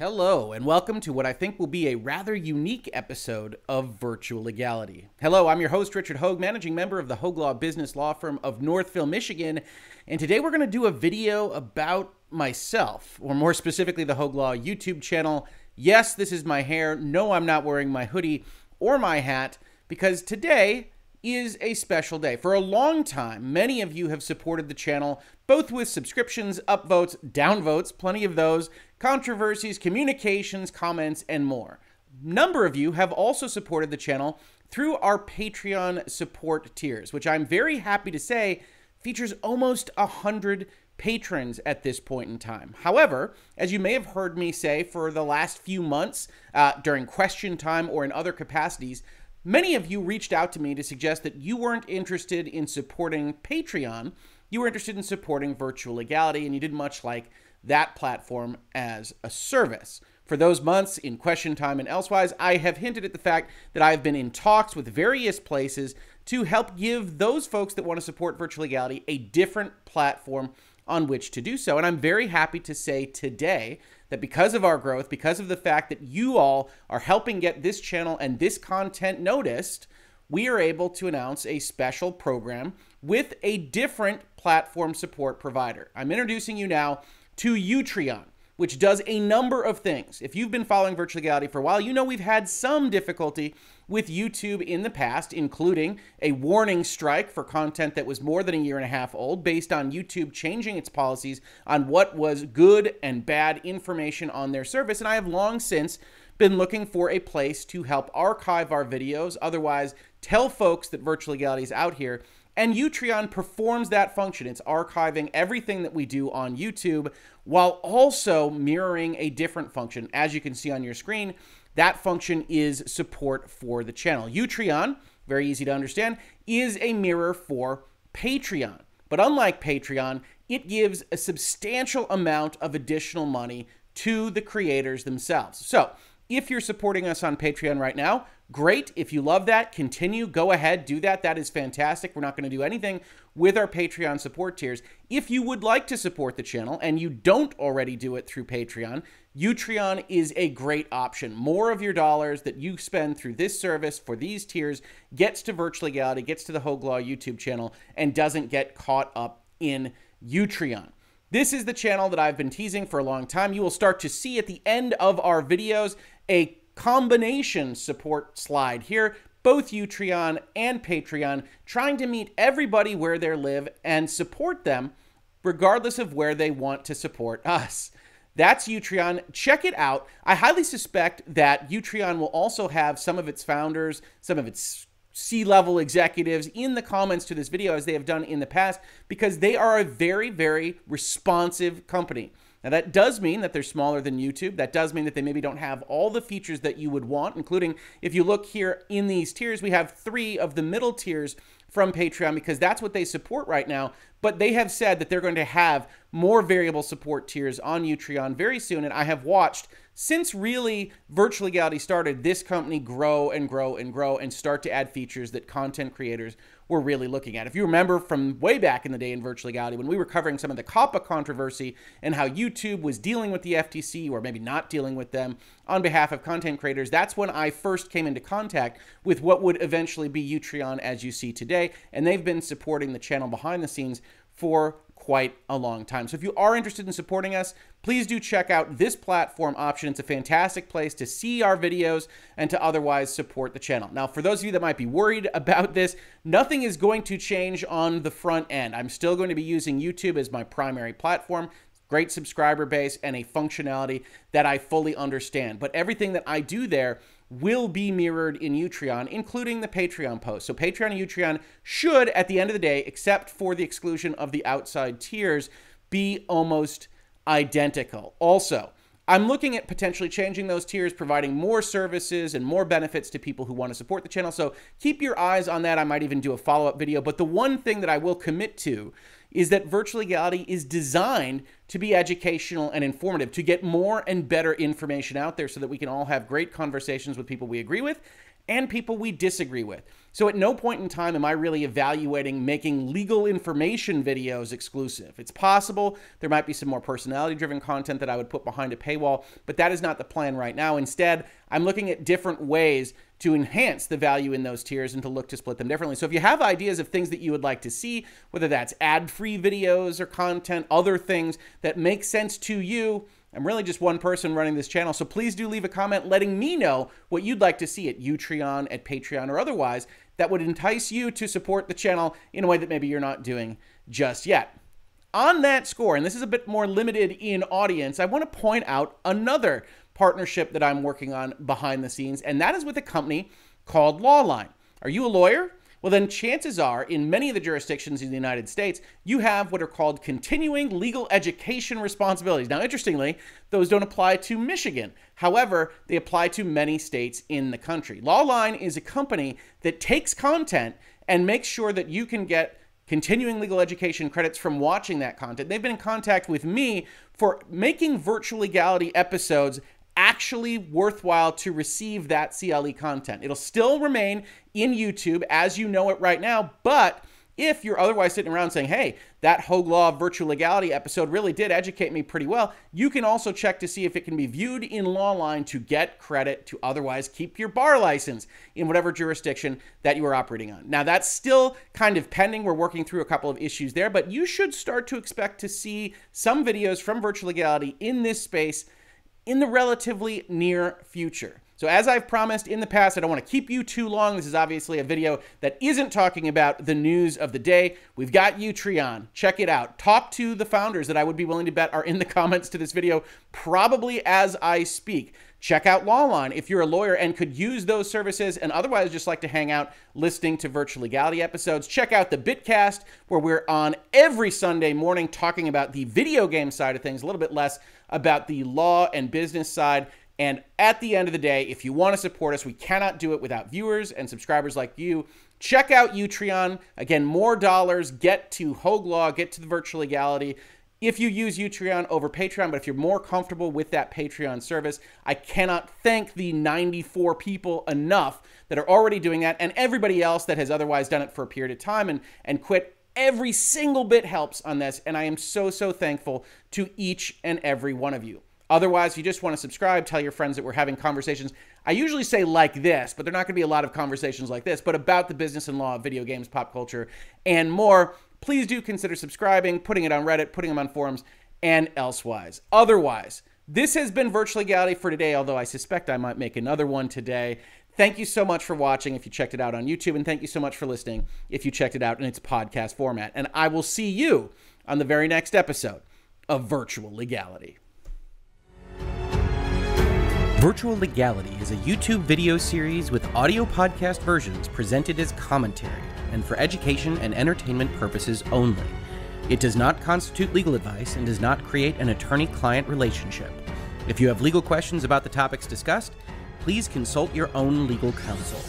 Hello, and welcome to what I think will be a rather unique episode of Virtual Legality. Hello, I'm your host, Richard Hoeg, managing member of the Hoeg Law business law firm of Northville, Michigan, and today we're going to do a video about myself, or more specifically, the Hoeg Law YouTube channel. Yes, this is my hair. No, I'm not wearing my hoodie or my hat, because today is a special day. For a long time, many of you have supported the channel, both with subscriptions, upvotes, downvotes, plenty of those, controversies, communications, comments, and more. A number of you have also supported the channel through our Patreon support tiers, which I'm very happy to say features almost 100 patrons at this point in time. However, as you may have heard me say for the last few months during question time or in other capacities, many of you reached out to me to suggest that you weren't interested in supporting Patreon, you were interested in supporting Virtual Legality, and you didn't much like that platform as a service. For those months in question time and elsewise, I have hinted at the fact that I've been in talks with various places to help give those folks that want to support Virtual Legality a different platform on which to do so. And I'm very happy to say today that because of our growth, because of the fact that you all are helping get this channel and this content noticed, we are able to announce a special program with a different platform support provider. I'm introducing you now to Utreon, which does a number of things. If you've been following Virtual Legality for a while, you know we've had some difficulty with YouTube in the past, including a warning strike for content that was more than a year and a half old based on YouTube changing its policies on what was good and bad information on their service. And I have long since been looking for a place to help archive our videos, otherwise tell folks that Virtual Legality is out here. And Utreon performs that function. It's archiving everything that we do on YouTube while also mirroring a different function. As you can see on your screen, that function is support for the channel. Utreon, very easy to understand, is a mirror for Patreon. But unlike Patreon, it gives a substantial amount of additional money to the creators themselves. So if you're supporting us on Patreon right now, great. If you love that, continue. Go ahead, do that. That is fantastic. We're not going to do anything with our Patreon support tiers. If you would like to support the channel and you don't already do it through Patreon, Utreon is a great option. More of your dollars that you spend through this service for these tiers gets to Virtual Legality, gets to the Hoeg Law YouTube channel, and doesn't get caught up in Utreon. This is the channel that I've been teasing for a long time. You will start to see at the end of our videos a combination support slide here, both Utreon and Patreon, trying to meet everybody where they live and support them regardless of where they want to support us. That's Utreon. Check it out. I highly suspect that Utreon will also have some of its founders, some of its C-level executives in the comments to this video as they have done in the past, because they are a very, very responsive company. Now, that does mean that they're smaller than YouTube. That does mean that they maybe don't have all the features that you would want, including, if you look here in these tiers, we have 3 of the middle tiers from Patreon because that's what they support right now. But they have said that they're going to have more variable support tiers on Utreon very soon. And I have watched, since really Virtual Legality started, this company grow and grow and grow and start to add features that content creators were really looking at. If you remember from way back in the day in Virtual Legality, when we were covering some of the COPPA controversy and how YouTube was dealing with the FTC, or maybe not dealing with them, on behalf of content creators, that's when I first came into contact with what would eventually be Utreon as you see today. And they've been supporting the channel behind the scenes for quite a long time. So if you are interested in supporting us, please do check out this platform option. It's a fantastic place to see our videos and to otherwise support the channel. Now, for those of you that might be worried about this, nothing is going to change on the front end. I'm still going to be using YouTube as my primary platform. Great subscriber base and a functionality that I fully understand. But everything that I do there will be mirrored in Utreon, including the Patreon posts. So Patreon and Utreon should, at the end of the day, except for the exclusion of the outside tiers, be almost identical. Also, I'm looking at potentially changing those tiers, providing more services and more benefits to people who want to support the channel. So keep your eyes on that. I might even do a follow-up video. But the one thing that I will commit to is that Virtual Legality is designed to be educational and informative, to get more and better information out there so that we can all have great conversations with people we agree with and people we disagree with. So at no point in time am I really evaluating making legal information videos exclusive. It's possible there might be some more personality-driven content that I would put behind a paywall, but that is not the plan right now. Instead, I'm looking at different ways to enhance the value in those tiers and to look to split them differently. So if you have ideas of things that you would like to see, whether that's ad-free videos or content, other things that make sense to you, I'm really just one person running this channel, so please do leave a comment letting me know what you'd like to see at Utreon, at Patreon, or otherwise that would entice you to support the channel in a way that maybe you're not doing just yet. On that score, and this is a bit more limited in audience, I want to point out another partnership that I'm working on behind the scenes, and that is with a company called Lawline. Are you a lawyer? Well, then chances are, in many of the jurisdictions in the United States, you have what are called continuing legal education responsibilities. Now, interestingly, those don't apply to Michigan. However, they apply to many states in the country. Lawline is a company that takes content and makes sure that you can get continuing legal education credits from watching that content. They've been in contact with me for making Virtual Legality episodes actually worthwhile to receive that CLE content. It'll still remain in YouTube as you know it right now, but if you're otherwise sitting around saying, hey, that Hoeg Law Virtual Legality episode really did educate me pretty well, you can also check to see if it can be viewed in Lawline to get credit to otherwise keep your bar license in whatever jurisdiction that you are operating on. Now, that's still kind of pending. We're working through a couple of issues there, but you should start to expect to see some videos from Virtual Legality in this space in the relatively near future. So as I've promised in the past, I don't want to keep you too long. This is obviously a video that isn't talking about the news of the day. We've got Utreon. Check it out. Talk to the founders that I would be willing to bet are in the comments to this video, probably as I speak. Check out Lawline if you're a lawyer and could use those services and otherwise just like to hang out listening to Virtual Legality episodes. Check out the BITCAST, where we're on every Sunday morning talking about the video game side of things, a little bit less about the law and business side. And at the end of the day, if you want to support us, we cannot do it without viewers and subscribers like you. Check out Utreon. Again, more dollars get to Hoeg Law, get to the Virtual Legality if you use Utreon over Patreon. But if you're more comfortable with that Patreon service, I cannot thank the 94 people enough that are already doing that, and everybody else that has otherwise done it for a period of time and quit. Every single bit helps on this, and I am so thankful to each and every one of you. Otherwise, if you just want to subscribe, tell your friends that we're having conversations. I usually say like this, but they're not going to be a lot of conversations like this, but about the business and law of video games, pop culture, and more. Please do consider subscribing, putting it on Reddit, putting them on forums, and elsewise. Otherwise, this has been Virtual Legality for today, although I suspect I might make another one today. Thank you so much for watching if you checked it out on YouTube, and thank you so much for listening if you checked it out in its podcast format. And I will see you on the very next episode of Virtual Legality. Virtual Legality is a YouTube video series with audio podcast versions presented as commentary and for education and entertainment purposes only. It does not constitute legal advice and does not create an attorney-client relationship. If you have legal questions about the topics discussed, please consult your own legal counsel.